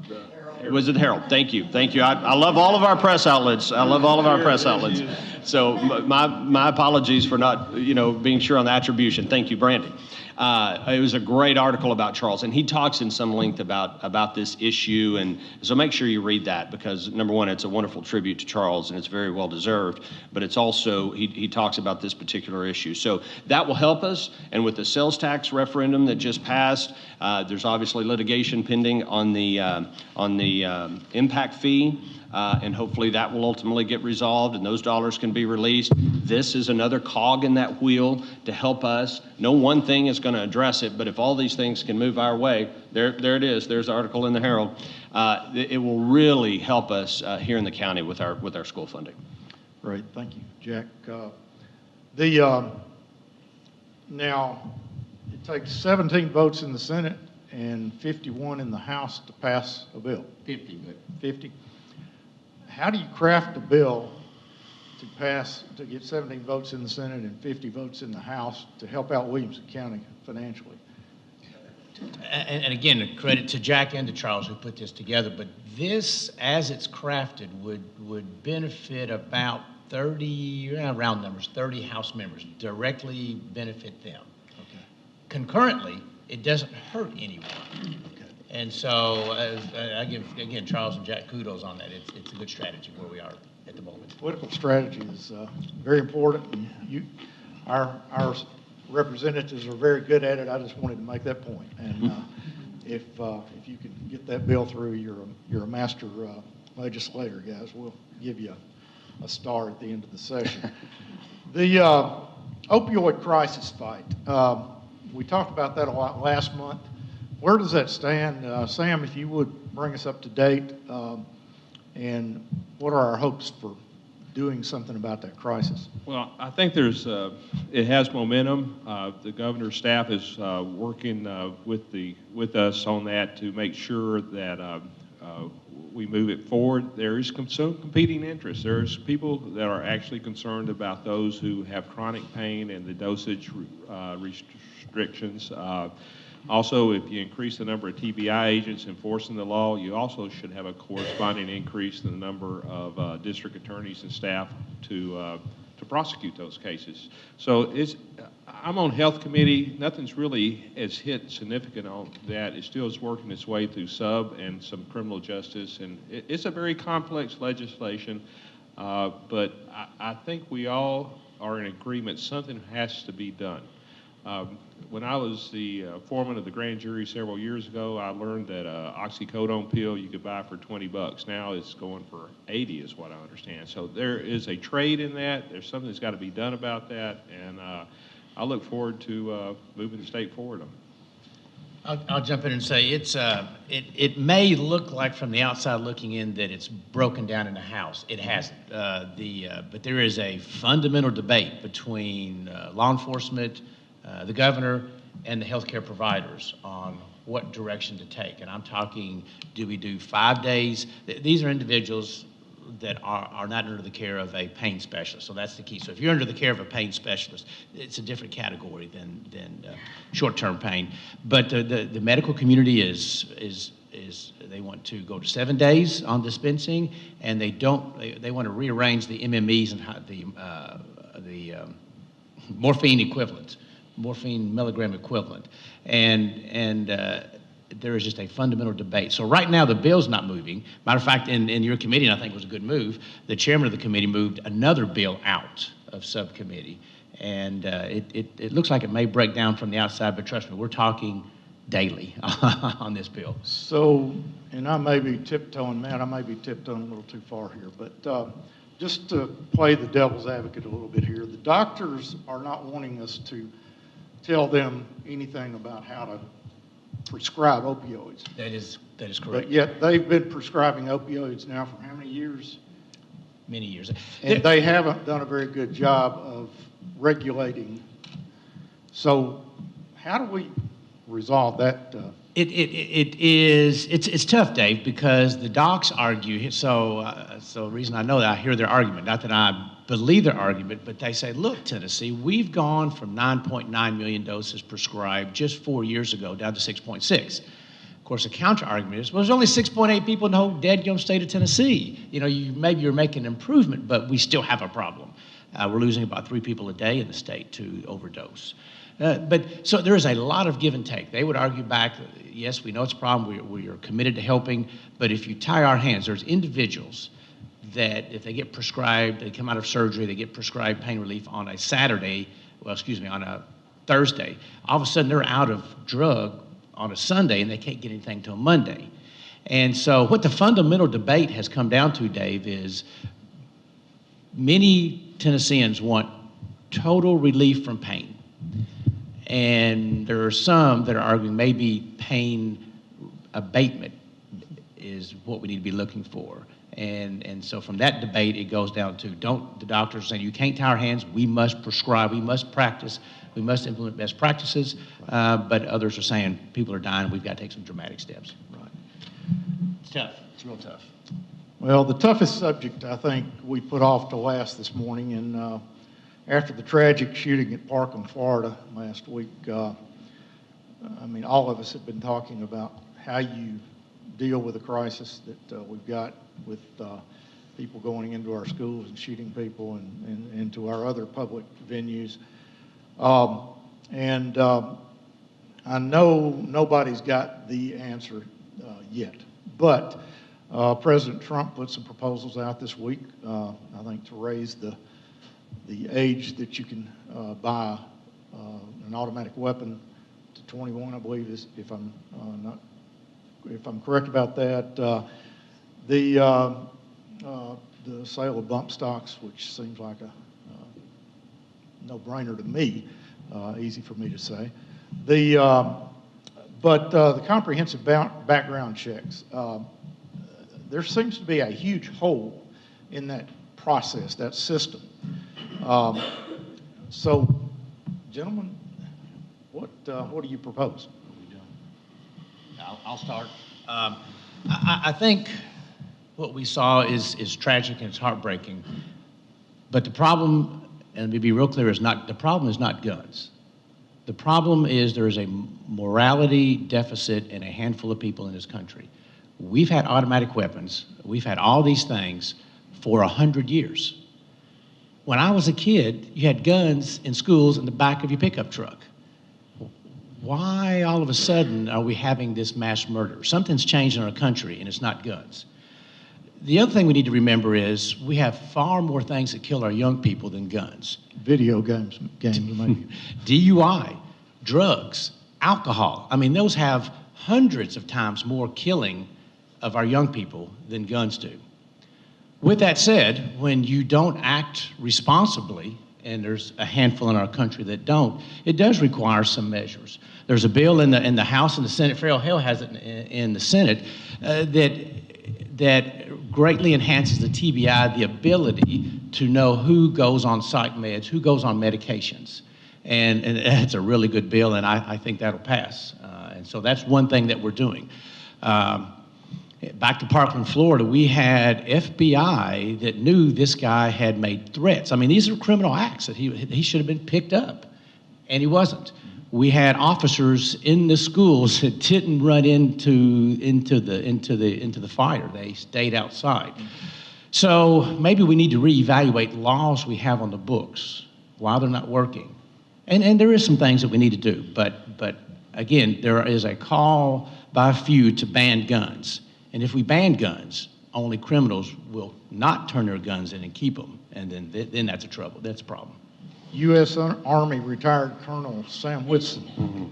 Was it the Herald? Thank you. Thank you. I love all of our press outlets. I love all of our press outlets. So my apologies for not, being sure on the attribution. Thank you, Brandy. It was a great article about Charles, and he talks in some length about this issue, and so make sure you read that, because number one, it's a wonderful tribute to Charles, and it's very well deserved, but it's also, he talks about this particular issue. So that will help us, and with the sales tax referendum that just passed, there's obviously litigation pending on the impact fee. And hopefully that will ultimately get resolved and those dollars can be released. This is another cog in that wheel to help us. No one thing is going to address it, but if all these things can move our way, there it is. There's the article in the Herald. It will really help us here in the county with our school funding. Great, thank you, Jack. Now, it takes 17 votes in the Senate and 51 in the House to pass a bill. 50. How do you craft a bill to get 17 votes in the Senate and 50 votes in the House to help out Williamson County financially? And again, credit to Jack and to Charles who put this together, but this, as it's crafted, would benefit about 30, round numbers, 30 House members, directly benefit them. Okay. Concurrently, it doesn't hurt anyone. Okay. And so I give, again, Charles and Jack kudos on that. It's a good strategy where we are at the moment. Political strategy is very important. And our representatives are very good at it. I just wanted to make that point. And if you can get that bill through, you're a master legislator, guys. We'll give you a star at the end of the session. The opioid crisis fight. We talked about that a lot last month. Where does that stand? Sam, if you would bring us up to date, and what are our hopes for doing something about that crisis? Well, I think it has momentum. The governor's staff is working with us on that to make sure that we move it forward. There is some competing interests. There's people that are actually concerned about those who have chronic pain and the dosage restrictions. Also, if you increase the number of TBI agents enforcing the law, you also should have a corresponding increase in the number of district attorneys and staff to prosecute those cases. So I'm on health committee. Nothing's really as hit significant on that. It still is working its way through sub and some criminal justice, and it's a very complex legislation. But I think we all are in agreement something has to be done. When I was the foreman of the grand jury several years ago, I learned that oxycodone pill you could buy for $20. Now it's going for 80 is what I understand. So there is a trade in that. There's something that's got to be done about that, and I look forward to moving the state forward on it. I'll jump in and say it may look like from the outside looking in that it's broken down in the House. It hasn't. But there is a fundamental debate between law enforcement, the governor, and the healthcare providers on what direction to take. And I'm talking, do we do 5 days? These are individuals that are not under the care of a pain specialist. So that's the key. So if you're under the care of a pain specialist, it's a different category than short-term pain. But the medical community is they want to go to 7 days on dispensing, and they want to rearrange the MMEs and the morphine equivalent, morphine milligram equivalent, and there is just a fundamental debate. So right now the bill's not moving. Matter of fact, in your committee, and I think it was a good move, the chairman of the committee moved another bill out of subcommittee, and it looks like it may break down from the outside, but trust me, we're talking daily on this bill. So, and I may be tiptoeing, Matt, I may be tiptoeing a little too far here, but just to play the devil's advocate a little bit here, the doctors are not wanting us to tell them anything about how to prescribe opioids. That is correct. But yet they've been prescribing opioids now for how many years? Many years. And they haven't done a very good job of regulating. So how do we resolve that? It's tough, Dave, because the docs argue. So the reason I know that, I hear their argument, not that I believe their argument, but they say, look, Tennessee, we've gone from 9.9 million doses prescribed just 4 years ago down to 6.6. Of course, the counter argument is, well, there's only 6.8 people in the whole dead state of Tennessee. You know, maybe you're making an improvement, but we still have a problem. We're losing about 3 people a day in the state to overdose. But so there is a lot of give and take. They would argue back, yes, we know it's a problem. We are committed to helping. But if you tie our hands, there's individuals that if they get prescribed, they come out of surgery, they get prescribed pain relief on a Saturday, on a Thursday, all of a sudden they're out of drug on a Sunday and they can't get anything till Monday. And so what the fundamental debate has come down to, Dave, is many Tennesseans want total relief from pain. And there are some that are arguing maybe pain abatement is what we need to be looking for. And so from that debate, it goes down to, the doctors are saying, you can't tie our hands, we must prescribe, we must practice, we must implement best practices, but others are saying, people are dying, we've got to take some dramatic steps. Right. It's tough, it's real tough. Well, the toughest subject I think we put off to last this morning, and after the tragic shooting at Parkland, Florida last week, I mean, all of us have been talking about how you deal with a crisis that we've got with people going into our schools and shooting people and into our other public venues. I know nobody's got the answer yet, but President Trump put some proposals out this week, I think, to raise the age that you can buy an automatic weapon to 21, I believe, is if I'm correct about that. The sale of bump stocks, which seems like a no-brainer to me, easy for me to say. But the comprehensive background checks, there seems to be a huge hole in that process, that system. Um, So, gentlemen, what do you propose? I'll start. I think what we saw is tragic and it's heartbreaking. But the problem, and to be real clear, the problem is not guns. The problem is there is a morality deficit in a handful of people in this country. We've had automatic weapons. We've had all these things for 100 years. When I was a kid, you had guns in schools in the back of your pickup truck. Why all of a sudden are we having this mass murder? Something's changed in our country, and it's not guns. The other thing we need to remember is we have far more things that kill our young people than guns. Video games maybe. DUI, drugs, alcohol. I mean, those have hundreds of times more killing of our young people than guns do. With that said, when you don't act responsibly, and there's a handful in our country that don't, it does require some measures. There's a bill in the House and the Senate, Farrell Hill has it in the Senate, that greatly enhances the TBI, the ability to know who goes on psych meds, who goes on medications. And it's a really good bill, and I think that'll pass. And so that's one thing that we're doing. Back to Parkland, Florida, we had FBI that knew this guy had made threats. I mean, these are criminal acts that he should have been picked up, and he wasn't. We had officers in the schools that didn't run into the fire. They stayed outside. So maybe we need to reevaluate laws we have on the books while they're not working. And there is some things that we need to do, but again, there is a call by a few to ban guns. And if we ban guns, only criminals will not turn their guns in and keep them, and then that's a trouble. That's a problem. U.S. Army retired Colonel Sam Whitson.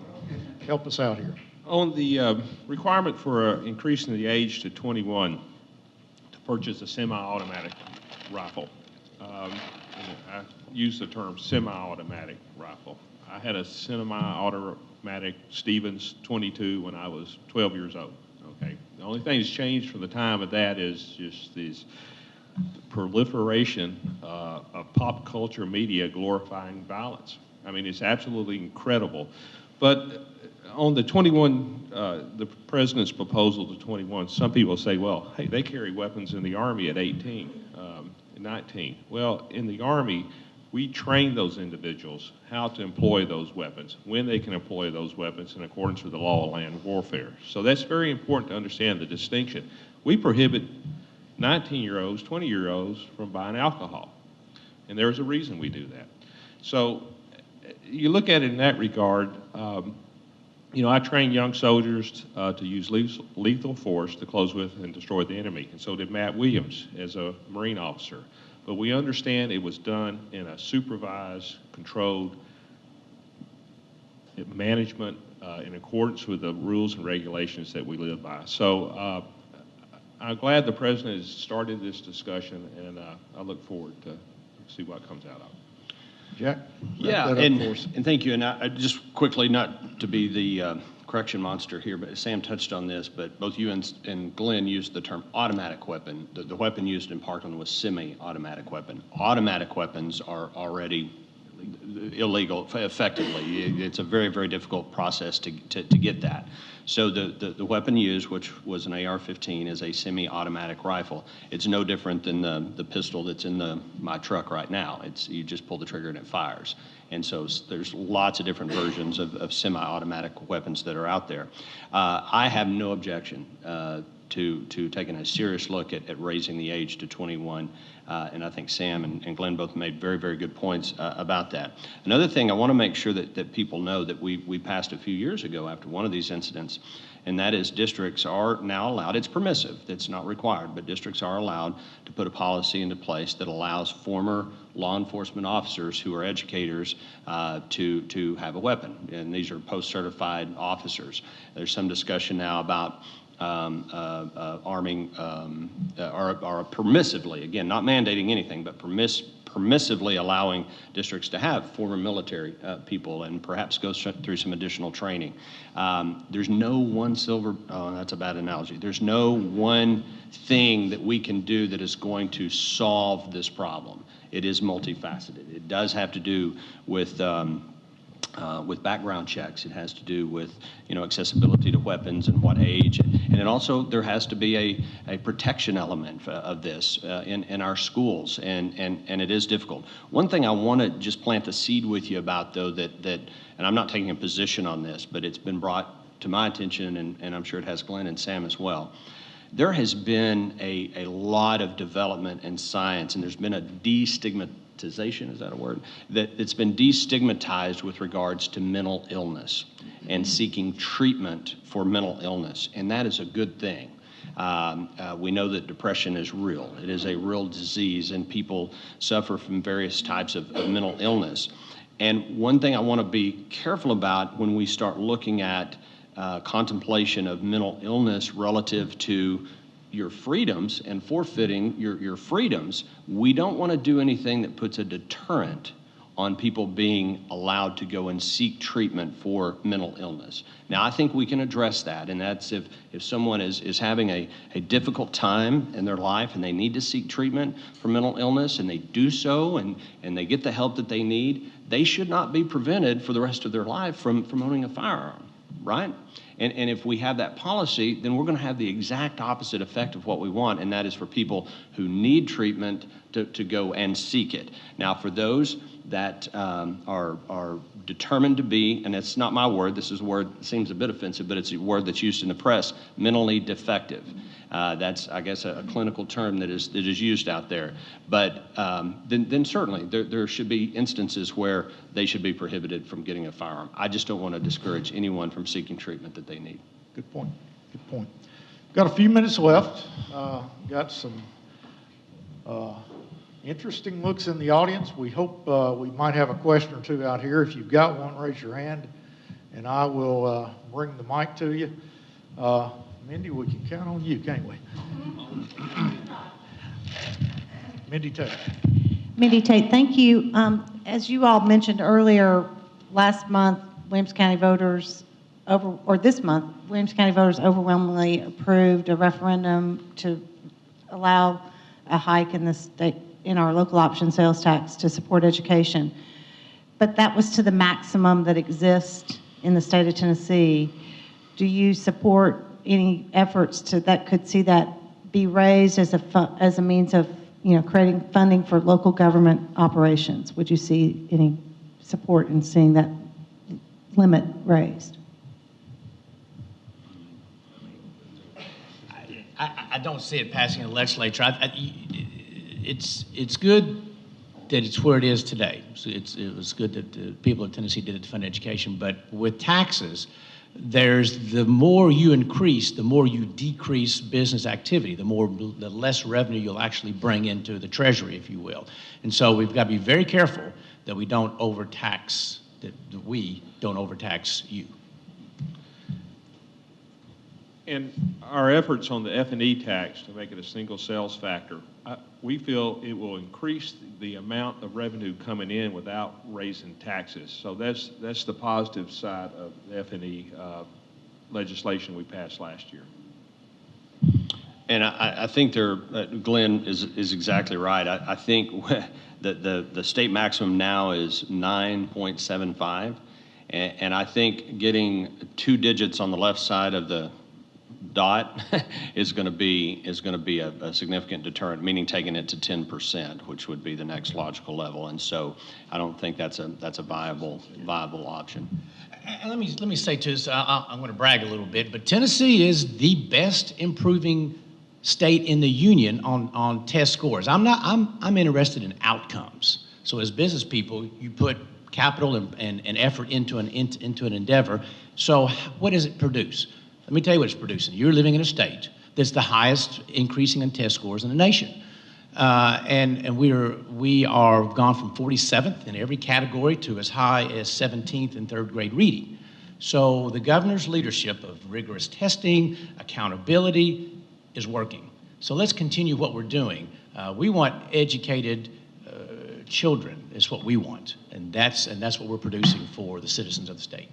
Help us out here. On the requirement for increasing the age to 21 to purchase a semi-automatic rifle, and I use the term semi-automatic rifle. I had a semi-automatic Stevens 22 when I was 12 years old. Okay. The only thing that's changed from the time of that is just this proliferation of pop culture media glorifying violence. I mean, it's absolutely incredible. But on the 21, the president's proposal to 21, some people say, well, hey, they carry weapons in the Army at 18, 19. Well, in the Army, we train those individuals how to employ those weapons, when they can employ those weapons in accordance with the law of land warfare. So that's very important to understand the distinction. We prohibit 19-year-olds, 20-year-olds from buying alcohol, and there's a reason we do that. So you look at it in that regard, I train young soldiers to use lethal force to close with and destroy the enemy, and so did Matt Williams as a Marine officer. But we understand it was done in a supervised, controlled management in accordance with the rules and regulations that we live by. So I'm glad the president has started this discussion, and I look forward to see what comes out of it. Jack? Yeah, and thank you. And I just quickly, not to be the correction monster here, but Sam touched on this, but both you and Glen used the term automatic weapon. The weapon used in Parkland was semi-automatic weapon. Automatic weapons are already illegal, effectively. It's a very, very difficult process to get that. So the weapon used, which was an AR-15, is a semi-automatic rifle. It's no different than the pistol that's in my truck right now. You just pull the trigger and it fires. And so there's lots of different versions of semi-automatic weapons that are out there. I have no objection to taking a serious look at raising the age to 21. And I think Sam and Glen both made very, very good points about that. Another thing I want to make sure that people know that we passed a few years ago after one of these incidents, and that is districts are now allowed, it's permissive, it's not required, but districts are allowed to put a policy into place that allows former law enforcement officers who are educators to have a weapon. And these are post-certified officers. There's some discussion now about arming, or permissively, again, not mandating anything, but permissively allowing districts to have former military people and perhaps go through some additional training. There's no one that's a bad analogy. There's no one thing that we can do that is going to solve this problem. It is multifaceted. It does have to do with background checks. It has to do with, accessibility to weapons and what age. And then also there has to be a protection element of this in our schools, and it is difficult. One thing I want to just plant the seed with you about, though, that and I'm not taking a position on this, but it's been brought to my attention, and I'm sure it has Glenn and Sam as well. There has been a lot of development in science, and there's been a destigmatization, is that a word? That it's been destigmatized with regards to mental illness and seeking treatment for mental illness, and that is a good thing. We know that depression is real. It is a real disease, and people suffer from various types of mental illness. And one thing I want to be careful about when we start looking at contemplation of mental illness relative to your freedoms and forfeiting your freedoms, we don't want to do anything that puts a deterrent on people being allowed to go and seek treatment for mental illness. Now, I think we can address that, and that's if someone is having a difficult time in their life and they need to seek treatment for mental illness, and they do so, and they get the help that they need, they should not be prevented for the rest of their life from owning a firearm, right? And if we have that policy, then we're going to have the exact opposite effect of what we want, and that is for people who need treatment to go and seek it. Now, for those that are determined to be, and it's not my word, this is a word that seems a bit offensive, but it's a word that's used in the press, mentally defective. That's, I guess, a clinical term that is used out there. But then certainly there should be instances where they should be prohibited from getting a firearm. I just don't want to discourage anyone from seeking treatment that they need. Good point. Good point. Got a few minutes left. Got some interesting looks in the audience. We hope we might have a question or two out here. If you've got one, raise your hand, and I will bring the mic to you. Mindy, we can count on you, can't we? Mindy Tate. Mindy Tate, thank you. As you all mentioned earlier, last month, Williamson County voters, this month, Williamson County voters overwhelmingly approved a referendum to allow a hike in the state, in our local option sales tax to support education. But that was to the maximum that exists in the state of Tennessee. Do you support any efforts that could see that be raised as a means of, creating funding for local government operations? Would you see any support in seeing that limit raised? I don't see it passing in the legislature. It's good that it's where it is today. So it was good that the people of Tennessee did it to fund education, but with taxes, the more you increase, the more you decrease business activity, the less revenue you'll actually bring into the treasury, if you will. And so we've got to be very careful that we don't overtax, that we don't overtax you. And our efforts on the F&E tax to make it a single sales factor, we feel it will increase the amount of revenue coming in without raising taxes. So that's the positive side of the F&E legislation we passed last year. And I think Glenn is exactly right. I think that the state maximum now is 9.75, and I think getting 2 digits on the left side of the dot is going to be a significant deterrent, meaning taking it to 10%, which would be the next logical level. And so I don't think that's a viable option. And let me say too, so I'm going to brag a little bit, but Tennessee is the best improving state in the union on test scores. I'm interested in outcomes. So as business people, you put capital and effort into an endeavor. So what does it produce? Let me tell you what it's producing. You're living in a state that's the highest increasing in test scores in the nation. And we are gone from 47th in every category to as high as 17th in third grade reading. So the governor's leadership of rigorous testing, accountability is working. So let's continue what we're doing. We want educated children is what we want, and that's what we're producing for the citizens of the state.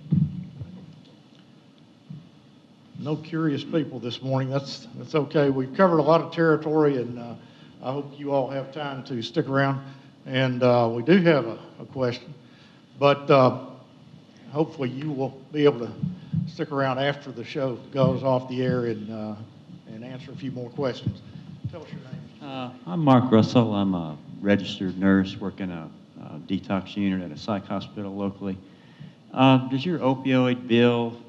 No curious people this morning. That's okay. We've covered a lot of territory, and I hope you all have time to stick around. And we do have a question, but hopefully you will be able to stick around after the show goes off the air and answer a few more questions. Tell us your name. I'm Mark Russell. I'm a registered nurse working a detox unit at a psych hospital locally. Does your opioid bill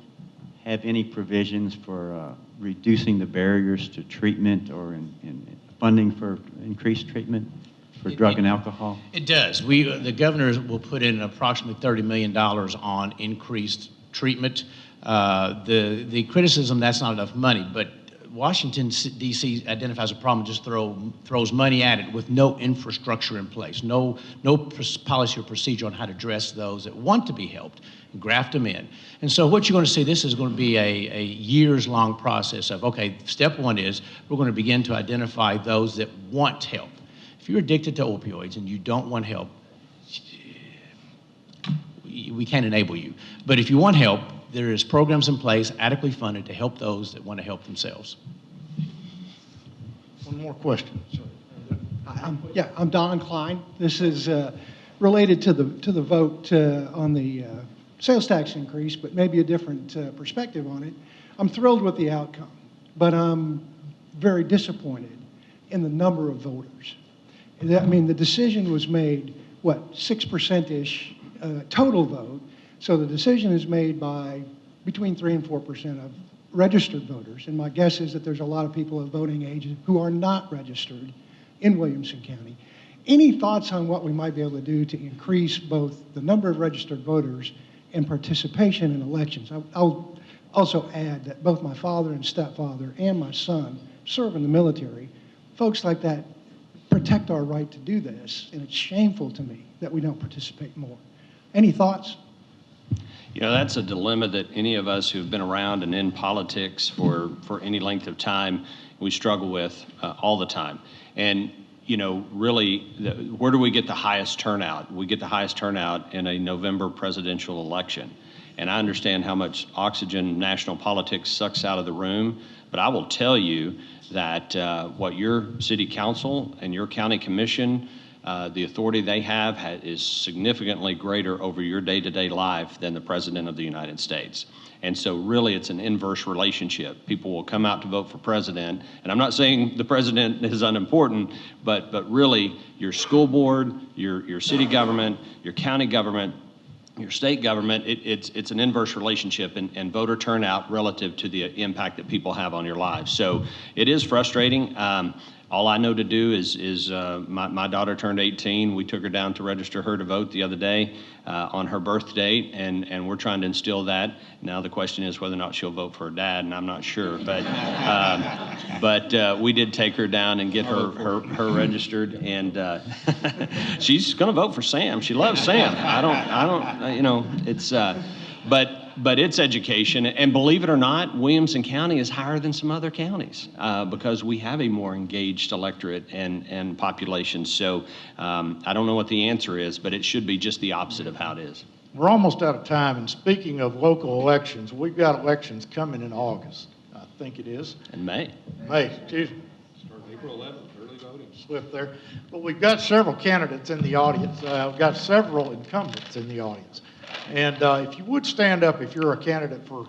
have any provisions for reducing the barriers to treatment or in funding for increased treatment for drug and alcohol? It does. The governor will put in approximately $30 million on increased treatment. The criticism, that's not enough money, but Washington, D.C. identifies a problem, just throws money at it with no infrastructure in place, no policy or procedure on how to address those that want to be helped, and graft them in. And so what you're going to see, this is going to be a years-long process of, okay, step one is we're going to begin to identify those that want help. If you're addicted to opioids and you don't want help, we can't enable you. But if you want help, there is programs in place adequately funded to help those that want to help themselves. One more question. I'm Don Klein. This is related to the vote on the sales tax increase, but maybe a different perspective on it. I'm thrilled with the outcome, but I'm very disappointed in the number of voters. I mean, the decision was made, 6%-ish total vote. So the decision is made by between 3 and 4% of registered voters. And my guess is that there's a lot of people of voting age who are not registered in Williamson County. Any thoughts on what we might be able to do to increase both the number of registered voters and participation in elections? I'll also add that both my father and stepfather and my son serve in the military. Folks like that protect our right to do this, and it's shameful to me that we don't participate more. Any thoughts? You know, that's a dilemma that any of us who've been around and in politics for any length of time, we struggle with all the time. And, you know, really, where do we get the highest turnout? We get the highest turnout in a November presidential election. And I understand how much oxygen national politics sucks out of the room, but I will tell you that what your city council and your county commission, the authority they have is significantly greater over your day-to-day life than the President of the United States. And so really it's an inverse relationship. People will come out to vote for president, and I'm not saying the president is unimportant, but really your school board, your city government, your county government, your state government, it's an inverse relationship and voter turnout relative to the impact that people have on your lives. So it is frustrating. All I know to do is my daughter turned 18. We took her down to register her to vote the other day on her birth date, and we're trying to instill that. Now the question is whether or not she'll vote for her dad, and I'm not sure. But we did take her down and get her registered, and she's going to vote for Sam. She loves Sam. I don't, you know, it's. But it's education, and believe it or not, Williamson County is higher than some other counties because we have a more engaged electorate and population. So I don't know what the answer is, but it should be just the opposite of how it is. We're almost out of time, and speaking of local elections, we've got elections coming in August, I think it is. In May. May, excuse me. April 11th, early voting. Swift there. But we've got several candidates in the audience. We've got several incumbents in the audience. And if you would stand up if you're a candidate for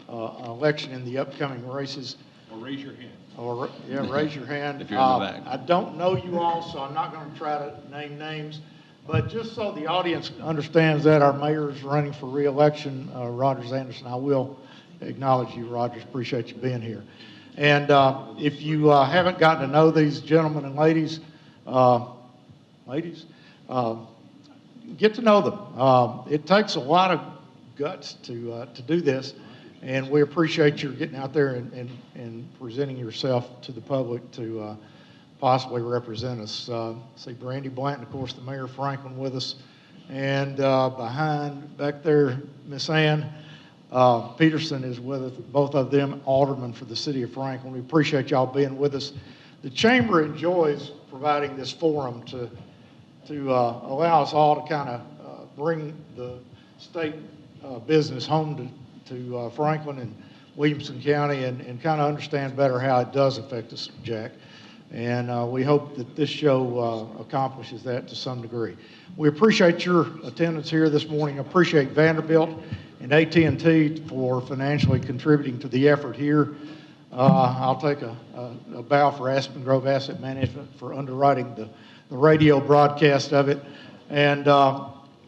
an election in the upcoming races. Or raise your hand. Or, yeah, raise your hand. If you're in the back. I don't know you all, so I'm not going to try to name names. But just so the audience understands that our mayor is running for re-election, Rogers Anderson, I will acknowledge you, Rogers. Appreciate you being here. And if you haven't gotten to know these gentlemen and ladies, get to know them. It takes a lot of guts to do this, and we appreciate your getting out there and presenting yourself to the public to possibly represent us. See Brandy Blanton, of course, the Mayor Franklin with us, and back there, Miss Ann. Peterson is with us, both of them aldermen for the city of Franklin. We appreciate y'all being with us. The chamber enjoys providing this forum to allow us all to kind of bring the state business home to Franklin and Williamson County and kind of understand better how it does affect us, Jack. And we hope that this show accomplishes that to some degree. We appreciate your attendance here this morning. Appreciate Vanderbilt and AT&T for financially contributing to the effort here. I'll take a bow for Aspen Grove Asset Management for underwriting the radio broadcast of it. And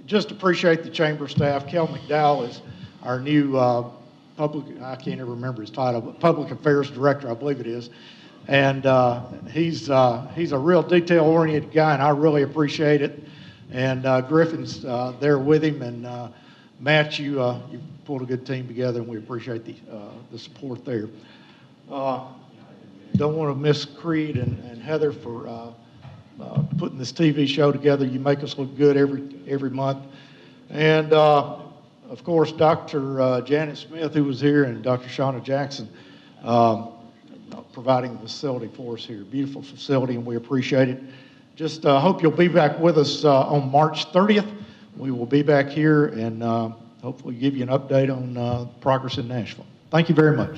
just appreciate the chamber staff. Kel McDowell is our new I can't even remember his title, but Public Affairs Director, I believe it is. And he's a real detail-oriented guy, and I really appreciate it. And Griffin's there with him, and Matt, you pulled a good team together, and we appreciate the support there. Don't want to miss Creed and Heather for putting this TV show together. You make us look good every month. And of course, Dr. Janet Smith, who was here, and Dr. Shauna Jackson, providing the facility for us here. Beautiful facility, and we appreciate it. Just hope you'll be back with us on March 30th. We will be back here and hopefully give you an update on progress in Nashville. Thank you very much.